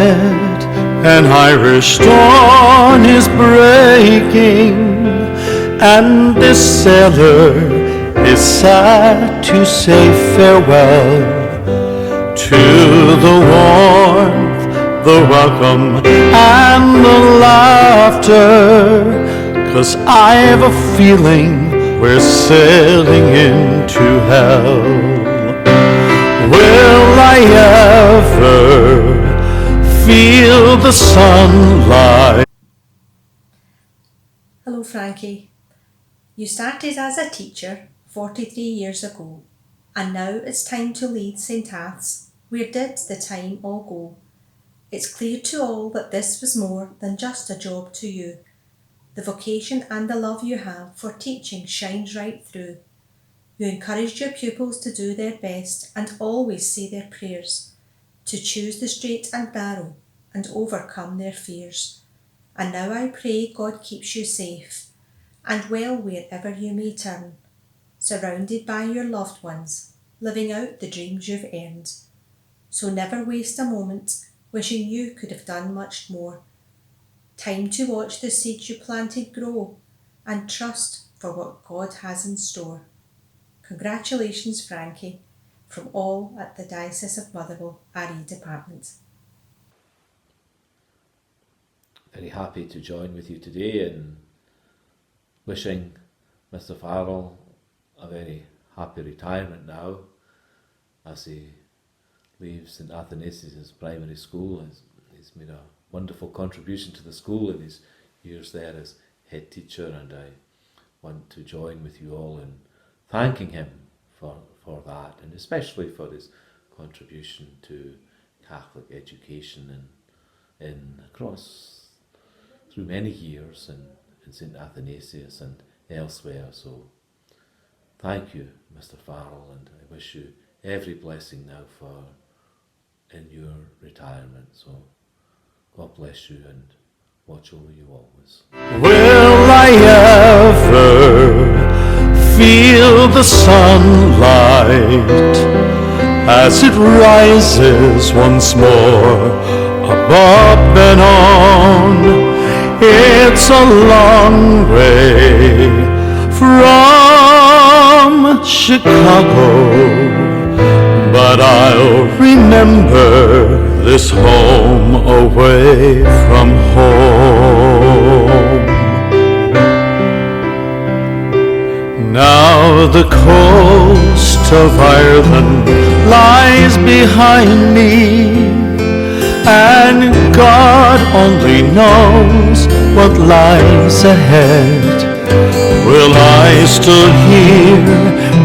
bed, an Irish dawn is breaking, and this sailor is sad to say farewell to the warmth, the welcome, and the laughter, 'cause I've a feeling we're sailing into hell. Will I ever feel the sunlight? Hello Frankie. You started as a teacher 43 years ago, and now it's time to lead St Ath's. Where did the time all go? It's clear to all that this was more than just a job to you. The vocation and the love you have for teaching shines right through. You encouraged your pupils to do their best and always say their prayers, to choose the straight and narrow and overcome their fears. And now I pray God keeps you safe and well wherever you may turn, surrounded by your loved ones, living out the dreams you've earned. So never waste a moment wishing you could have done much more. Time to watch the seeds you planted grow and trust for what God has in store. Congratulations, Frankie, from all at the Diocese of Motherwell RE Department. Very happy to join with you today in wishing Mr Farrell a very happy retirement now as he leaves St Athanasius Primary School. He's made a wonderful contribution to the school in his years there as head teacher, and I want to join with you all in thanking him for that, and especially for his contribution to Catholic education and across through many years in St Athanasius and elsewhere. So thank you, Mr Farrell, and I wish you every blessing now in your retirement. So God bless you and watch over you always. Will I ever feel the sunlight as it rises once more above and on? It's a long way from Chicago, but I'll remember this home away from home. Now the coast of Ireland lies behind me, and God only knows what lies ahead. Will I still hear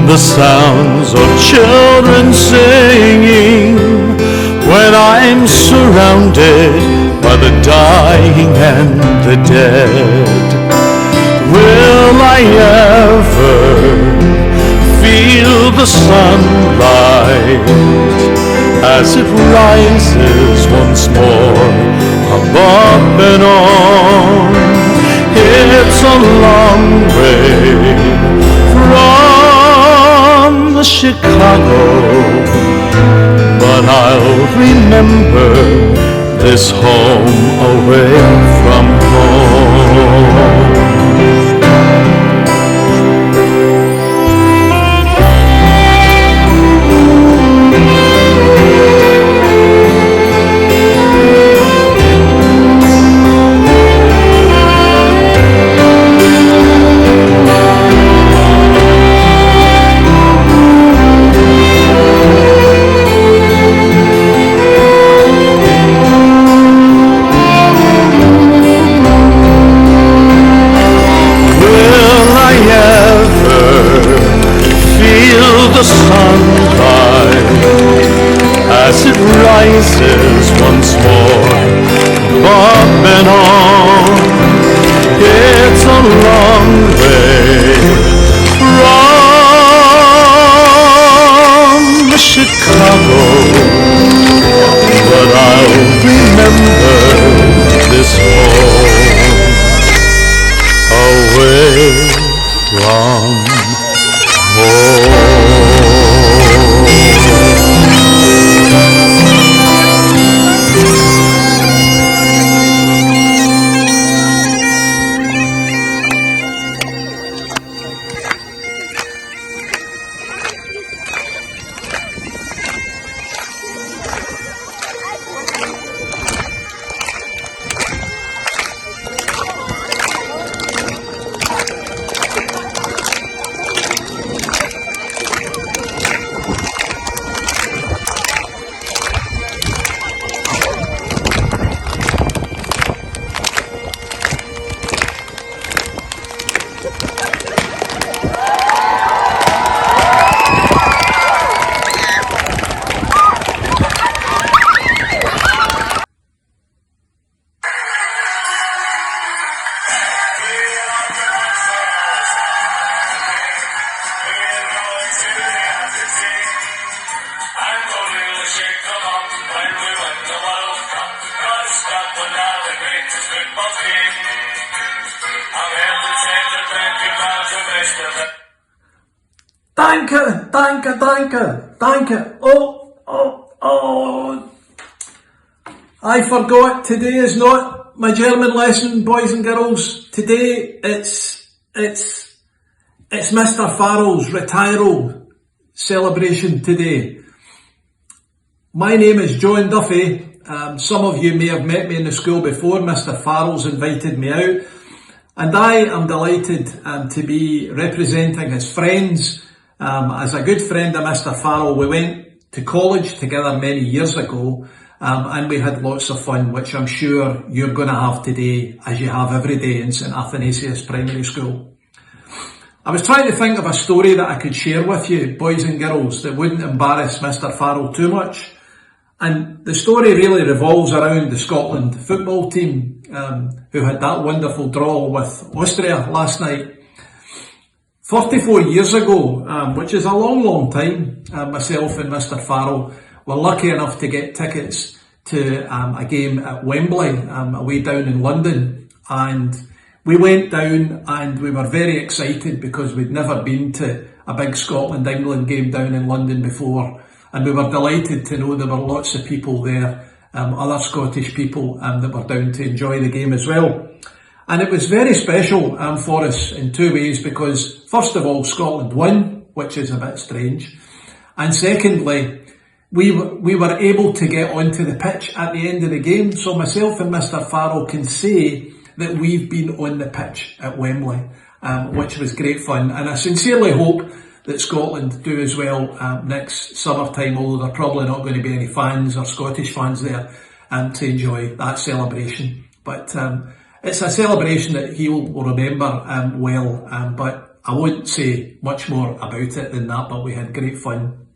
the sounds of children singing when I'm surrounded by the dying and the dead? Will I ever feel the sunlight as it rises once more above and on? It's a long way from Chicago, but I'll remember this home away from home. The sunlight as it rises once more above and on. It's a long way from Chicago, but I'll remember this home away from home. Danke, danke, danke, danke. Oh. I forgot, today is not my German lesson, boys and girls. Today it's Mr Farrell's retiral celebration today. My name is John Duffy. Some of you may have met me in the school before. Mr Farrell's invited me out, and I am delighted to be representing his friends. As a good friend of Mr Farrell, we went to college together many years ago, and we had lots of fun, which I'm sure you're going to have today, as you have every day in St Athanasius Primary School. I was trying to think of a story that I could share with you, boys and girls, that wouldn't embarrass Mr Farrell too much. And the story really revolves around the Scotland football team, who had that wonderful draw with Austria last night. 44 years ago, which is a long time, myself and Mr Farrell were lucky enough to get tickets to a game at Wembley, away down in London. And we went down and we were very excited because we'd never been to a big Scotland-England game down in London before. And we were delighted to know there were lots of people there, other Scottish people that were down to enjoy the game as well. And it was very special for us in two ways, because first of all, Scotland won, which is a bit strange. And secondly, we were able to get onto the pitch at the end of the game. So myself and Mr Farrell can say that we've been on the pitch at Wembley, which was great fun. And I sincerely hope that Scotland do as well next summertime, although there are probably not going to be any fans or Scottish fans there to enjoy that celebration. But it's a celebration that he will remember well, but I won't say much more about it than that, but we had great fun.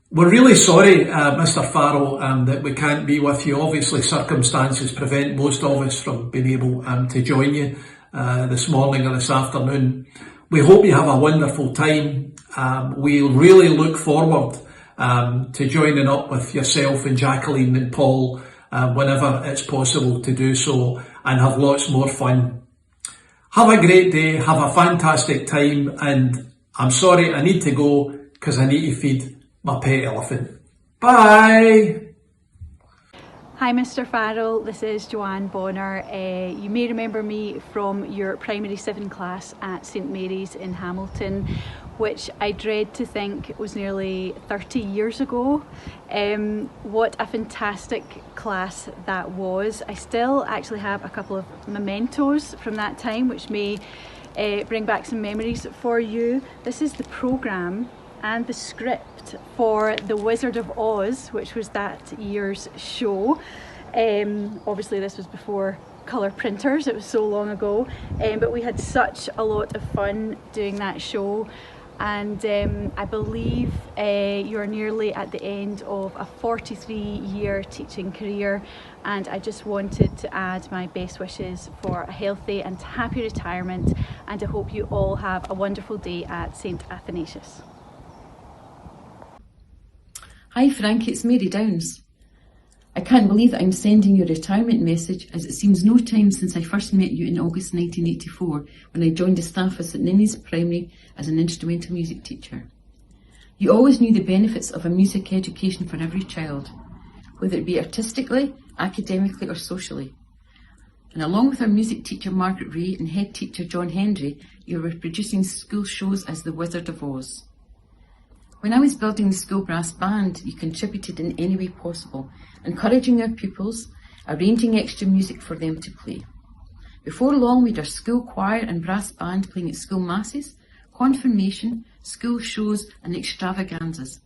We're really sorry, Mr Farrell, that we can't be with you. Obviously, circumstances prevent most of us from being able to join you this morning or this afternoon. We hope you have a wonderful time. We'll really look forward to joining up with yourself and Jacqueline and Paul whenever it's possible to do so, and have lots more fun. Have a great day, have a fantastic time, and I'm sorry I need to go because I need to feed my pet elephant. Bye! Hi Mr Farrell, this is Joanne Bonner. You may remember me from your Primary 7 class at St Mary's in Hamilton, which I dread to think was nearly 30 years ago. What a fantastic class that was. I still actually have a couple of mementos from that time, which may bring back some memories for you. This is the programme and the script for The Wizard of Oz, which was that year's show. Obviously this was before colour printers, it was so long ago, but we had such a lot of fun doing that show. And I believe you're nearly at the end of a 43-year teaching career, and I just wanted to add my best wishes for a healthy and happy retirement, and I hope you all have a wonderful day at St Athanasius. Hi Frank, it's Mary Downs. I can't believe that I'm sending you a retirement message, as it seems no time since I first met you in August 1984 when I joined the staff at St Nini's Primary as an instrumental music teacher. You always knew the benefits of a music education for every child, whether it be artistically, academically or socially. And along with our music teacher Margaret Ray and head teacher John Hendry, you were producing school shows as The Wizard of Oz. When I was building the school brass band, you contributed in any way possible, encouraging our pupils, arranging extra music for them to play. Before long, we had our school choir and brass band playing at school masses, confirmation, school shows and extravaganzas,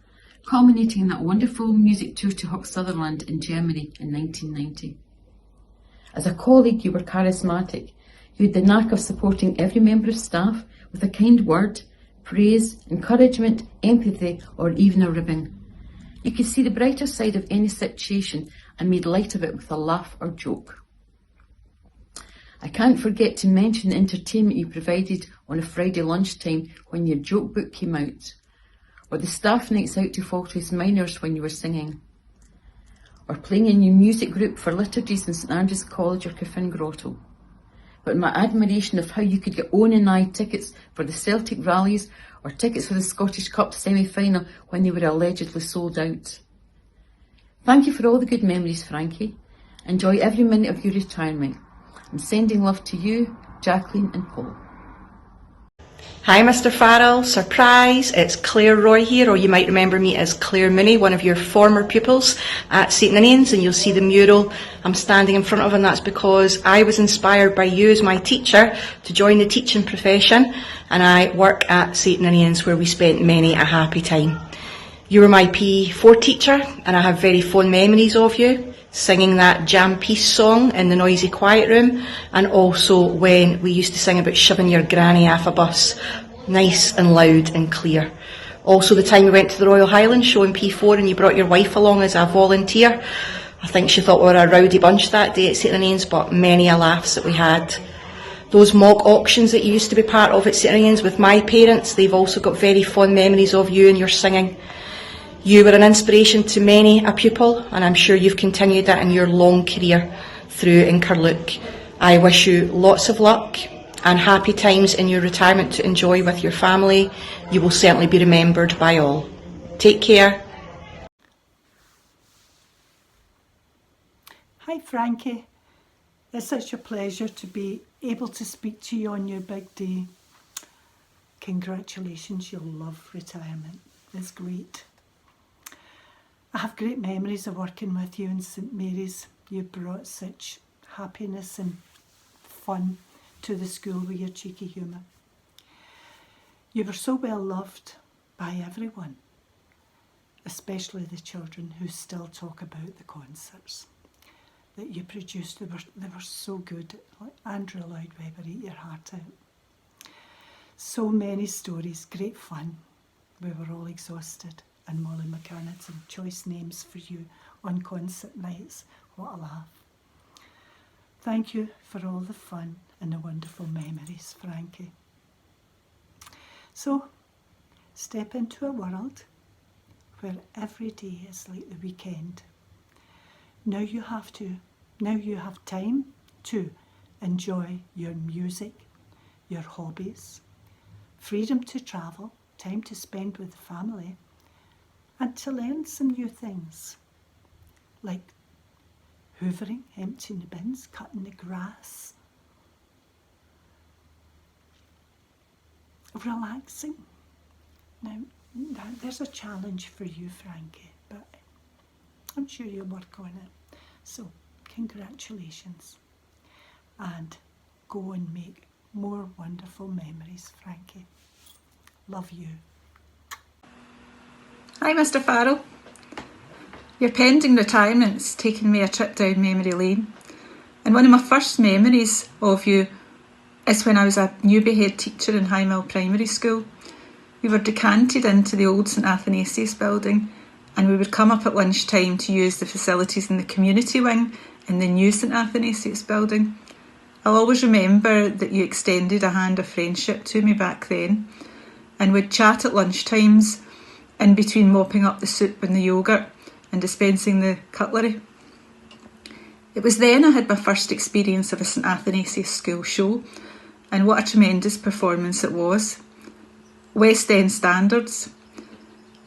culminating in that wonderful music tour to Hoch Sutherland in Germany in 1990. As a colleague, you were charismatic. You had the knack of supporting every member of staff with a kind word, praise, encouragement, empathy, or even a ribbing. You could see the brighter side of any situation and made light of it with a laugh or joke. I can't forget to mention the entertainment you provided on a Friday lunchtime when your joke book came out, or the staff nights out to Falkhouse Minors when you were singing. or playing in your music group for liturgies in St Andrew's College or Coffin Grotto, but my admiration of how you could get Owen and I tickets for the Celtic rallies or tickets for the Scottish Cup semi-final when they were allegedly sold out. Thank you for all the good memories, Frankie. Enjoy every minute of your retirement. I'm sending love to you, Jacqueline and Paul. Hi Mr Farrell, surprise, it's Claire Roy here, or you might remember me as Claire Mooney, one of your former pupils at St Ninians, and you'll see the mural I'm standing in front of, and that's because I was inspired by you as my teacher to join the teaching profession, and I work at St Ninians where we spent many a happy time. You were my P4 teacher, and I have very fond memories of you, singing that jam piece song in the noisy quiet room, and also when we used to sing about shoving your granny off a bus, nice and loud and clear. Also the time we went to the Royal Highlands show in P4 and you brought your wife along as a volunteer. I think she thought we were a rowdy bunch that day at St Ninians, but many a laughs that we had. Those mock auctions that you used to be part of at St Ninians with my parents, they've also got very fond memories of you and your singing. You were an inspiration to many a pupil, and I'm sure you've continued that in your long career through Inkerlook. I wish you lots of luck and happy times in your retirement to enjoy with your family. You will certainly be remembered by all. Take care. Hi Frankie, it's such a pleasure to be able to speak to you on your big day. Congratulations, you'll love retirement. It's great. I have great memories of working with you in St Mary's. You brought such happiness and fun to the school with your cheeky humour. You were so well loved by everyone, especially the children who still talk about the concerts that you produced. They were so good. Like Andrew Lloyd Webber, eat your heart out. So many stories, great fun. We were all exhausted. And Molly McCann had some choice names for you on concert nights. What a laugh. Thank you for all the fun and the wonderful memories, Frankie. So, step into a world where every day is like the weekend. Now you have time to enjoy your music, your hobbies, freedom to travel, time to spend with the family, and to learn some new things, like hoovering, emptying the bins, cutting the grass, relaxing. Now there's a challenge for you, Frankie, but I'm sure you'll work on it. So, congratulations, and go and make more wonderful memories, Frankie. Love you. Hi Mr Farrell. Your pending retirement's taken me a trip down memory lane, and one of my first memories of you is when I was a newbie head teacher in High Mill Primary School. We were decanted into the old St Athanasius building, and we would come up at lunchtime to use the facilities in the community wing in the new St Athanasius building. I'll always remember that you extended a hand of friendship to me back then, and we'd chat at lunchtimes in between mopping up the soup and the yoghurt and dispensing the cutlery. It was then I had my first experience of a St Athanasius school show, and what a tremendous performance it was. West End standards.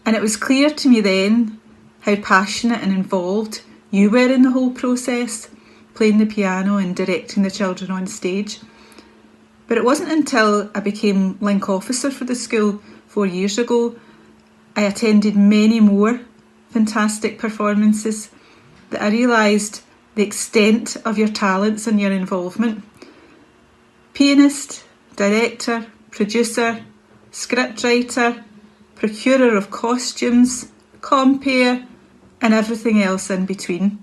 And it was clear to me then how passionate and involved you were in the whole process, playing the piano and directing the children on stage. But it wasn't until I became link officer for the school 4 years ago, I attended many more fantastic performances, that I realised the extent of your talents and your involvement. Pianist, director, producer, scriptwriter, procurer of costumes, compere, and everything else in between.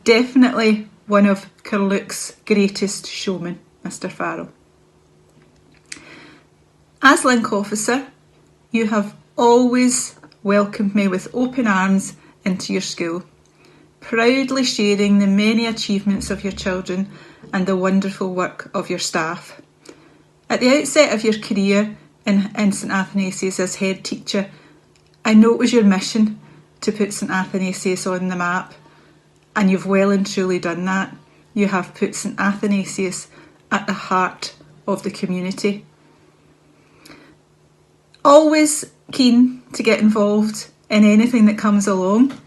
Definitely one of Kerlook's greatest showmen, Mr Farrell. As link officer, you have always welcomed me with open arms into your school, proudly sharing the many achievements of your children and the wonderful work of your staff. At the outset of your career in St Athanasius as head teacher, I know it was your mission to put St Athanasius on the map and you've well and truly done that. You have put St Athanasius at the heart of the community. Always keen to get involved in anything that comes along,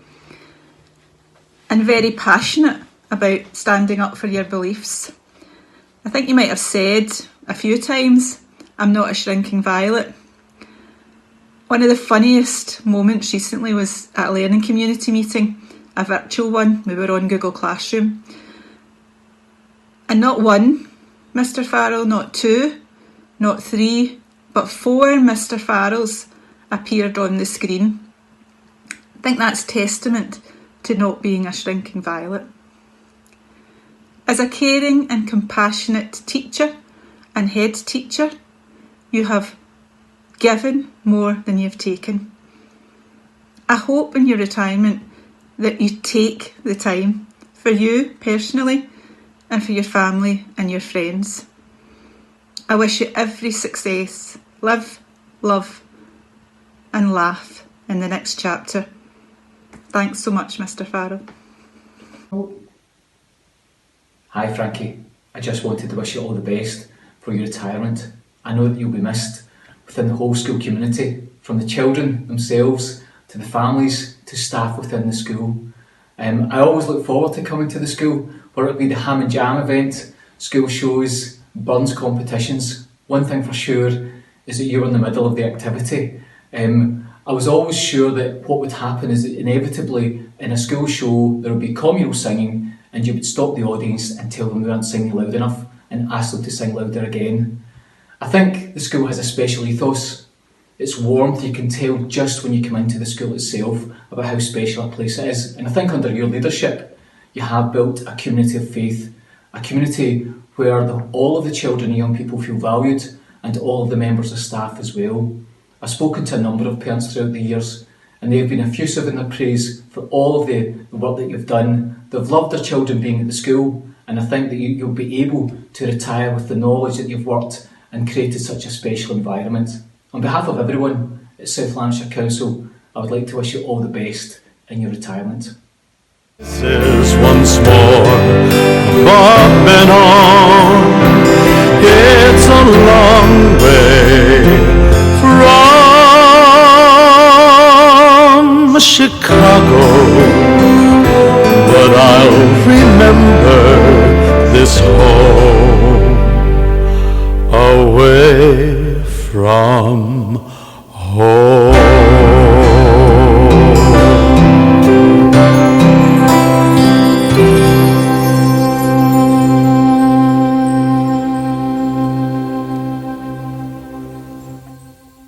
and very passionate about standing up for your beliefs. I think you might have said a few times, I'm not a shrinking violet. One of the funniest moments recently was at a learning community meeting, a virtual one. We were on Google Classroom. And not one Mr Farrell, not two, not three, but 4 Mr Farrells appeared on the screen. I think that's testament to not being a shrinking violet. As a caring and compassionate teacher and head teacher, you have given more than you've taken. I hope in your retirement that you take the time for you personally and for your family and your friends. I wish you every success. Live, love and laugh in the next chapter. Thanks so much, Mr Farrell. Hi Frankie, I just wanted to wish you all the best for your retirement. I know that you'll be missed within the whole school community, from the children themselves to the families to staff within the school. I always look forward to coming to the school, whether it be the Ham and Jam event, school shows, burns competitions. One thing for sure is that you're in the middle of the activity. I was always sure that what would happen is that inevitably in a school show there would be communal singing, and you would stop the audience and tell them they weren't singing loud enough and ask them to sing louder again. I think the school has a special ethos. Its warmth, you can tell just when you come into the school itself about how special a place it is. And I think under your leadership, you have built a community of faith, a community where all of the children and young people feel valued, and all of the members of staff as well. I've spoken to a number of parents throughout the years, and they've been effusive in their praise for all of the work that you've done. They've loved their children being at the school, and I think that you'll be able to retire with the knowledge that you've worked and created such a special environment. On behalf of everyone at South Lanarkshire Council, I would like to wish you all the best in your retirement. This is once more above and on. It's a long way from Chicago, but I'll remember this home away from home.